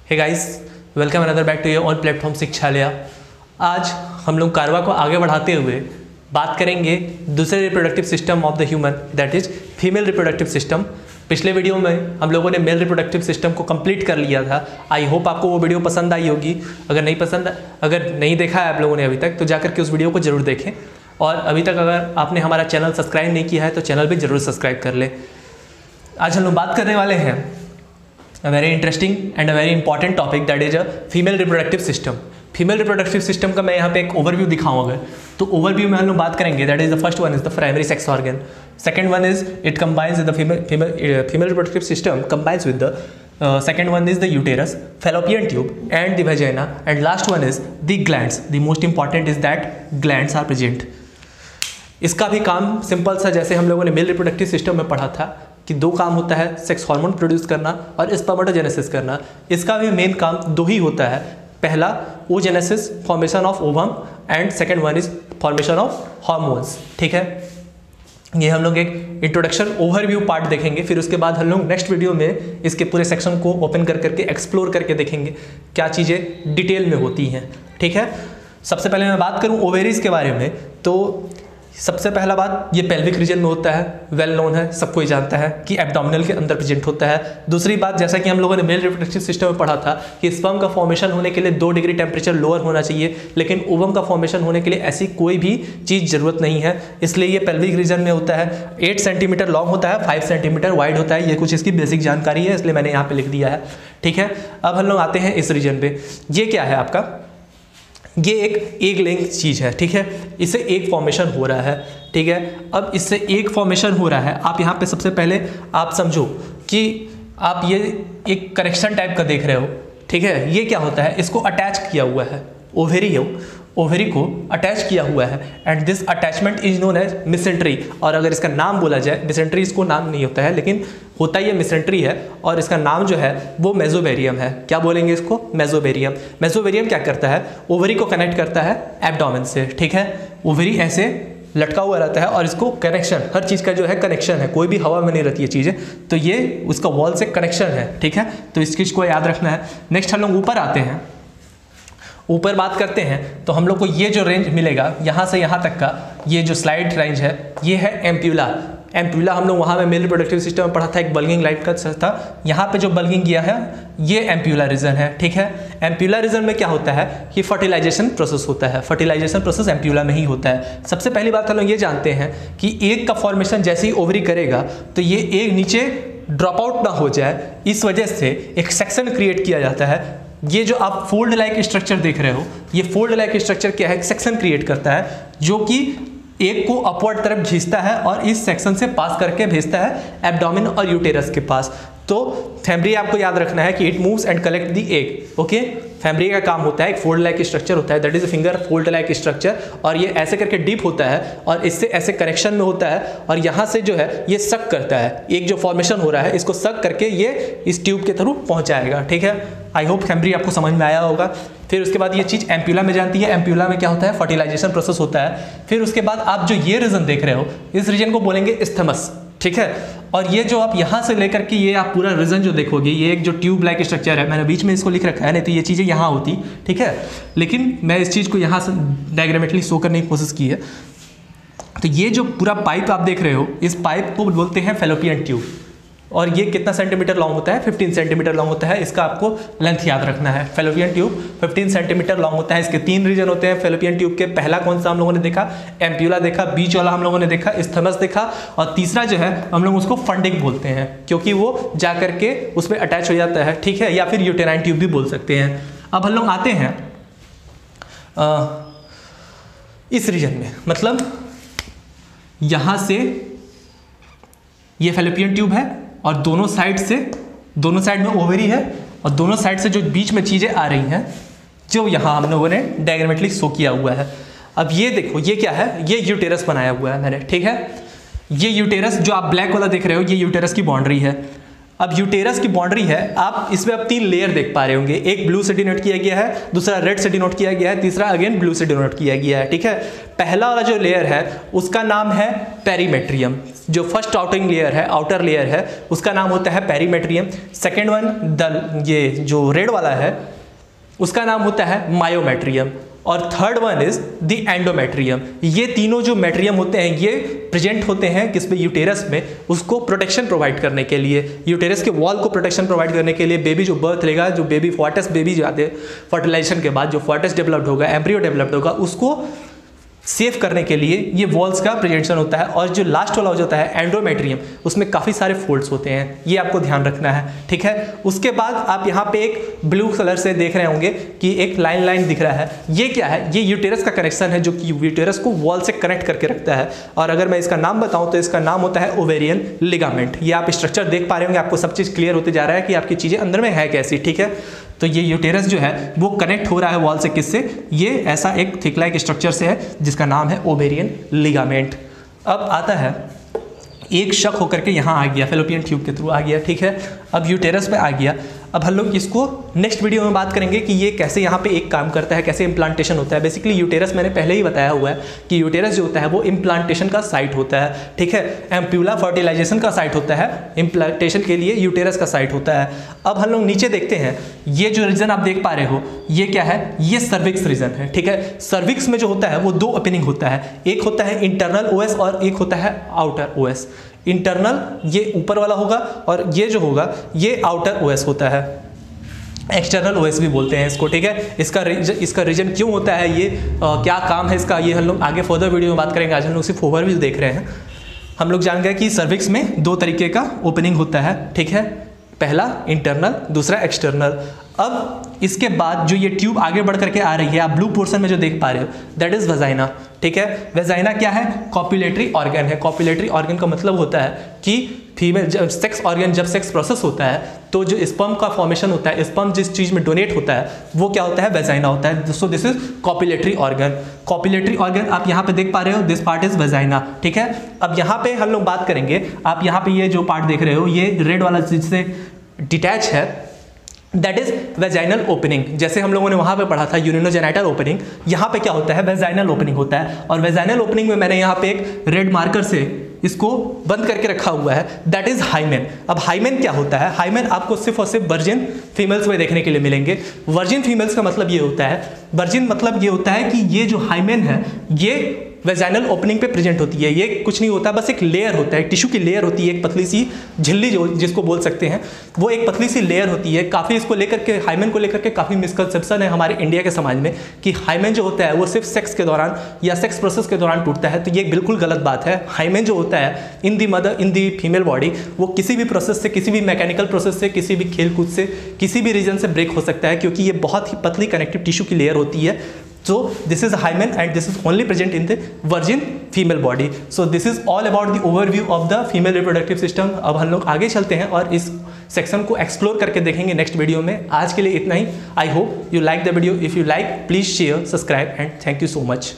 Hey guys, welcome another back to your on platform Shikshalaya. आज हम लोग कारवा को आगे बढ़ाते हुए बात करेंगे दूसरे reproductive system of the human, that is female reproductive system. पिछले वीडियो में हम लोगों ने मेल रिप्रोडक्टिव सिस्टम को कंप्लीट कर लिया था। आई होप आपको वो वीडियो पसंद आई होगी। अगर नहीं देखा है आप लोगों ने अभी तक, तो जाकर के उस वीडियो को जरूर देखें। और अभी तक अगर आपने हमारा चैनल सब्सक्राइब नहीं किया है तो चैनल भी जरूर सब्सक्राइब कर ले। आज हम लोग बात करने वाले हैं a very interesting and a very important topic, that is a female reproductive system। Female reproductive system का मैं यहाँ पे एक ओवरव्यू दिखाऊँ अगर, तो ओवरव्यू में हम लोग बात करेंगे। That is the first one is the primary sex organ, second one is it combines the female reproductive system combines with the second one is the uterus, fallopian tube and the vagina, and last one is the glands. The most important is that glands are present. इसका भी काम simple सा, जैसे हम लोगों ने male reproductive system में पढ़ा था कि दो काम होता है, सेक्स हार्मोन प्रोड्यूस करना और स्पर्मेटोजेनेसिस करना। इसका भी मेन काम दो ही होता है। पहला oogenesis, formation of ovum, and second one is formation of hormones. ठीक है, ये हम लोग एक इंट्रोडक्शन ओवरव्यू पार्ट देखेंगे। फिर उसके बाद हम लोग नेक्स्ट वीडियो में इसके पूरे सेक्शन को ओपन करके एक्सप्लोर करके देखेंगे क्या चीज़ें डिटेल में होती हैं। ठीक है, सबसे पहले मैं बात करूँ ओवेरीज के बारे में, तो सबसे पहला बात, ये पेल्विक रीजन में होता है, वेल नोन है, सबको ही जानता है कि एब्डोमिनल के अंदर प्रेजेंट होता है। दूसरी बात, जैसा कि हम लोगों ने मेल रिप्रोडक्टिव सिस्टम में पढ़ा था कि स्पर्म का फॉर्मेशन होने के लिए 2 डिग्री टेम्परेचर लोअर होना चाहिए, लेकिन ओवम का फॉर्मेशन होने के लिए ऐसी कोई भी चीज़ जरूरत नहीं है, इसलिए ये पेल्विक रीजन में होता है। 8 सेंटीमीटर लॉन्ग होता है, 5 सेंटीमीटर वाइड होता है। ये कुछ इसकी बेसिक जानकारी है, इसलिए मैंने यहाँ पे लिख दिया है। ठीक है, अब हम लोग आते हैं इस रीजन पे। ये क्या है आपका, ये एक एग लेंथ चीज़ है। ठीक है, इससे एक फॉर्मेशन हो रहा है। ठीक है, अब इससे एक फॉर्मेशन हो रहा है। आप यहाँ पे सबसे पहले आप समझो कि आप ये एक कनेक्शन टाइप का देख रहे हो। ठीक है, ये क्या होता है, इसको अटैच किया हुआ है, ओवेरी को अटैच किया हुआ है, and this attachment is known as mesentery. और अगर इसका नाम बोला जाए, मिसेंट्री इसको नाम नहीं होता है, लेकिन होता ये मिसेंट्री है, और इसका नाम जो है वो मेसोबेरियम है। क्या बोलेंगे इसको, मेसोबेरियम। मेसोबेरियम क्या करता है, ओवरी को कनेक्ट करता है एब्डोमेन से। ठीक है, ओवरी ऐसे लटका हुआ रहता है और इसको कनेक्शन, हर चीज़ का जो है कनेक्शन है, कोई भी हवा में नहीं रहती है चीज़ें, तो ये उसका वॉल से कनेक्शन है। ठीक है, तो इस चीज़ को याद रखना है। नेक्स्ट हम लोग ऊपर आते हैं, ऊपर बात करते हैं तो हम लोग को ये जो रेंज मिलेगा यहाँ से यहाँ तक का, ये जो स्लाइड रेंज है, ये है एम्प्यूला। एम्प्यूला हम लोग वहाँ में मेल रिप्रोडक्टिव सिस्टम में पढ़ा था, एक बल्गिंग लाइट का था। यहाँ पे जो बल्गिंग किया है ये एम्प्यूला रीजन है। ठीक है, एम्प्यूला रीजन में क्या होता है कि फर्टिलाइजेशन प्रोसेस होता है। फर्टिलाइजेशन प्रोसेस एम्प्यूला में ही होता है। सबसे पहली बात हम लोग ये जानते हैं कि एग का फॉर्मेशन जैसे ही ओवरी करेगा तो ये एग नीचे ड्रॉप आउट ना हो जाए, इस वजह से एक सेक्शन क्रिएट किया जाता है। ये जो आप फोल्ड लाइक स्ट्रक्चर देख रहे हो, ये फोल्ड लाइक स्ट्रक्चर क्या है, सेक्शन क्रिएट करता है जो कि एग को अपवर्ड तरफ खींचता है और इस सेक्शन से पास करके भेजता है एब्डोमेन और यूटेरस के पास। तो फैम्ब्री आपको याद रखना है कि it moves and collect the egg. Okay, fimbriae का काम होता है, एक फोल्ड लाइक स्ट्रक्चर होता है, that is a finger fold like structure, और ये ऐसे करके डीप होता है और इससे ऐसे कनेक्शन में होता है, और यहाँ से जो है ये सक करता है, एक जो फॉर्मेशन हो रहा है इसको सक करके ये इस ट्यूब के थ्रू पहुँचाएगा। ठीक है, आई होप फैम्ब्री आपको समझ में आया होगा। फिर उसके बाद ये चीज़ एम्प्यूला में जानती है। एम्प्यूला में क्या होता है, फर्टिलाइजेशन प्रोसेस होता है। फिर उसके बाद आप जो ये रीजन देख रहे हो, इस रीजन को बोलेंगे इस्थमस। ठीक है, और ये जो आप यहाँ से लेकर के ये आप पूरा रीजन जो देखोगे, ये एक जो ट्यूब लाइक स्ट्रक्चर है, मैंने बीच में इसको लिख रखा है, नहीं तो ये चीज़ें यहाँ होती। ठीक है, लेकिन मैं इस चीज़ को यहाँ से डायग्रामेटिकली शो करने की कोशिश की है। तो ये जो पूरा पाइप आप देख रहे हो, इस पाइप को बोलते हैं फैलोपियन ट्यूब, और ये कितना सेंटीमीटर लॉन्ग होता है, 15 सेंटीमीटर लॉन्ग होता है। इसका आपको लेंथ याद रखना है। फैलोपियन ट्यूब 15 सेंटीमीटर लॉन्ग होता है। इसके 3 रीजन होते हैं फैलोपियन ट्यूब के। पहला कौन सा हम लोगों ने देखा, एम्प्यूला देखा, बीच वाला हम लोगों ने देखा इस्थमस देखा, और तीसरा जो है हम लोग उसको फंडिंग बोलते हैं, क्योंकि वो जा करके उसमें अटैच हो जाता है। ठीक है, या फिर यूटेराइन ट्यूब भी बोल सकते हैं। अब हम लोग आते हैं इस रीजन में, मतलब यहाँ से ये फैलोपियन ट्यूब है और दोनों साइड में ओवरी है, और दोनों साइड से जो बीच में चीज़ें आ रही हैं, जो यहाँ हम लोगों ने डायग्रामेटिकली शो किया हुआ है। अब ये देखो, ये क्या है, ये यूटेरस बनाया हुआ है मैंने। ठीक है, ये यूटेरस जो आप ब्लैक वाला देख रहे हो, ये यूटेरस की बाउंड्री है। अब यूटेरस की बाउंड्री है, आप इसमें अब 3 लेयर देख पा रहे होंगे, एक ब्लू से डिनोट किया गया है, दूसरा रेड से डिनोट किया गया है, तीसरा अगेन ब्लू से डिनोट किया गया है, ठीक है। पहला वाला जो लेयर है उसका नाम है पेरीमेट्रियम, जो फर्स्ट आउटर लेयर है उसका नाम होता है पेरीमेट्रियम। सेकेंड वन ये जो रेड वाला है उसका नाम होता है मायोमेट्रियम, और third one is the endometrium. ये तीनों जो मेट्रियम होते हैं ये प्रेजेंट होते हैं किसमें, यूटेरस में, उसको प्रोटेक्शन प्रोवाइड करने के लिए, यूटेरस के वॉल को प्रोटेक्शन प्रोवाइड करने के लिए। बेबी जो बर्थ लेगा, जो बेबी फॉटस बेबी जाते हैं फर्टिलाइजेशन के बाद, जो फॉटस डेवलप्ड होगा, एम्ब्रियो डेवलप्ड होगा, उसको सेव करने के लिए ये वॉल्स का प्रेजेंटेशन होता है। और जो लास्ट वाला हो जाता है एंडोमेट्रियम, उसमें काफ़ी सारे फोल्ड्स होते हैं, ये आपको ध्यान रखना है, ठीक है। उसके बाद आप यहाँ पे एक ब्लू कलर से देख रहे होंगे कि एक लाइन दिख रहा है, ये क्या है, ये यूटेरस का कनेक्शन है जो कि यूटेरस को वॉल से कनेक्ट करके रखता है। और अगर मैं इसका नाम बताऊँ तो इसका नाम होता है ओवेरियन लिगामेंट। ये आप स्ट्रक्चर देख पा रहे होंगे, आपको सब चीज़ क्लियर होते जा रहा है कि आपकी चीज़ें अंदर में है कैसी, ठीक है। तो ये यूटेरस जो है वो कनेक्ट हो रहा है वॉल से, किससे, ये ऐसा एक थिक लाइक स्ट्रक्चर से है जिसका नाम है ओवेरियन लिगामेंट। अब आता है एक शक होकर के यहाँ आ गया, फेलोपियन ट्यूब के थ्रू आ गया, ठीक है। अब यूटेरस पे आ गया। अब हम लोग इसको नेक्स्ट वीडियो में बात करेंगे कि ये कैसे यहाँ पे एक काम करता है, कैसे इम्प्लांटेशन होता है। बेसिकली यूटेरस मैंने पहले ही बताया हुआ है कि यूटेरस जो होता है वो इम्प्लांटेशन का साइट होता है, ठीक है। एम्प्यूला फर्टिलाइजेशन का साइट होता है, इम्प्लांटेशन के लिए यूटेरस का साइट होता है। अब हम लोग नीचे देखते हैं, ये जो रीजन आप देख पा रहे हो ये क्या है, ये सर्विक्स रीजन है, ठीक है। सर्विक्स में जो होता है वो 2 ओपनिंग होता है, एक होता है इंटरनल ओएस और एक होता है आउटर ओएस। इंटरनल ये ऊपर वाला होगा और ये जो होगा ये आउटर ओएस होता है, एक्सटर्नल ओएस भी बोलते हैं इसको, ठीक है। इसका रीजन क्यों होता है, ये क्या काम है इसका, ये हम लोग आगे फर्दर वीडियो में बात करेंगे। आज हम लोग सिर्फ ओवरव्यू देख रहे हैं। हम लोग जान गए कि सर्विक्स में 2 तरीके का ओपनिंग होता है, ठीक है। पहला इंटरनल, दूसरा एक्सटर्नल। अब इसके बाद जो ये ट्यूब आगे बढ़ करके आ रही है, आप ब्लू पोर्शन में जो देख पा रहे हो दैट इज वेजाइना, ठीक है। वेजाइना क्या है, कॉपुलेटरी ऑर्गन है। कॉपुलेटरी ऑर्गन का मतलब होता है कि फीमेल सेक्स ऑर्गन जब सेक्स प्रोसेस होता है तो जो स्पर्म का फॉर्मेशन होता है, स्पर्म जिस चीज़ में डोनेट होता है वो क्या होता है, वेजाइना होता है। So this is copulatory organ. Copulatory organ आप यहाँ पे देख पा रहे हो, दिस पार्ट इज वेजाइना, ठीक है। अब यहाँ पे हम लोग बात करेंगे, आप यहाँ पे ये जो पार्ट देख रहे हो ये रेड वाला जिससे डिटैच है, दैट इज वेजाइनल ओपनिंग। जैसे हम लोगों ने वहां पे पढ़ा था यूरिनोजेनाइटल ओपनिंग, यहाँ पे क्या होता है, वेजाइनल ओपनिंग होता है। और वेजाइनल ओपनिंग में मैंने यहाँ पे एक रेड मार्कर से इसको बंद करके रखा हुआ है, दैट इज हाइमेन। अब हाइमेन क्या होता है, हाइमेन आपको सिर्फ और सिर्फ वर्जिन फीमेल्स में देखने के लिए मिलेंगे। वर्जिन फीमेल्स का मतलब ये होता है, वर्जिन मतलब ये होता है कि ये जो हाइमेन है ये वेजाइनल ओपनिंग पे प्रेजेंट होती है। ये कुछ नहीं होता, बस एक लेयर होता है, टिश्यू की लेयर होती है, एक पतली सी झिल्ली जो जिसको बोल सकते हैं, वो एक पतली सी लेयर होती है। काफ़ी इसको लेकर के, हाइमेन को लेकर के काफ़ी मिसकंसेप्शन है हमारे इंडिया के समाज में कि हाइमेन जो होता है वो सिर्फ सेक्स के दौरान या सेक्स प्रोसेस के दौरान टूटता है, तो ये बिल्कुल गलत बात है। हाइमेन जो होता है इन दी फीमेल बॉडी, वो किसी भी प्रोसेस से, किसी भी मैकेनिकल प्रोसेस से, किसी भी खेल कूद से, किसी भी रीजन से ब्रेक हो सकता है, क्योंकि ये बहुत ही पतली कनेक्टिव टिश्यू की लेयर होती है। So this is a hymen and this is only present in the virgin female body. So this is all about the overview of the female reproductive system. अब हम लोग आगे चलते हैं और इस सेक्शन को एक्सप्लोर करके देखेंगे नेक्स्ट वीडियो में। आज के लिए इतना ही। I hope you like the video. If you like please share, subscribe and thank you so much.